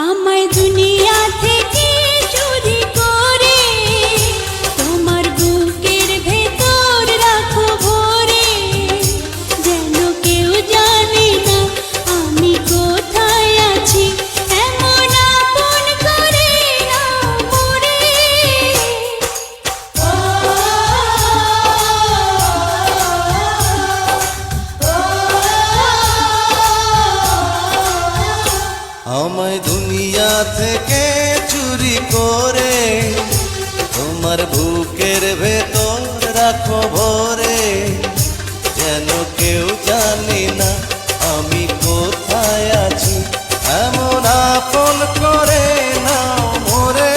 আমায় দুনিয়া থেকে চুরি করে তোমার বুকের ভেতর রাখো ভরে, যেন কেউ জানে না আমি কোথায় আছি, এমন আপন করে নাও মোরে। আমায় দুনিয়া থেকে চুরি করে তোমার বুকের ভেতর রাখো ভরে, যেন কেউ জানে না আমি কোথায় আছি, এমন আপন করে নাও মোরে।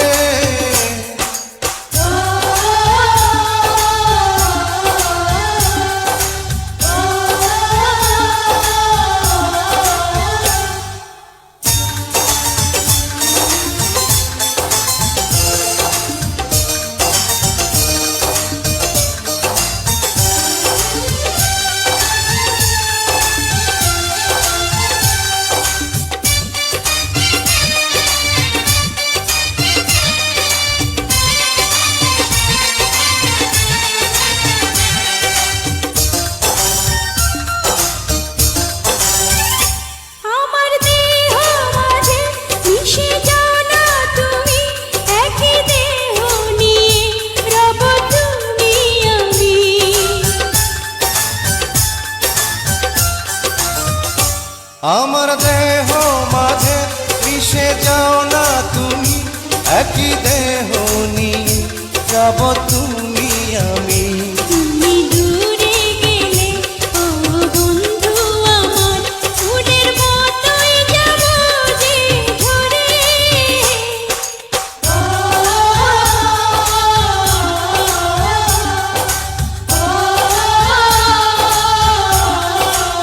আমার দেহ মাঝে মিশে যাও না তুমি, একই দেহ নিয়ে রব তুমি আমি। আমার দেহ মাঝে মিশে যাও না তুমি, একই দেহ নিয়ে যাব তুমি আমি।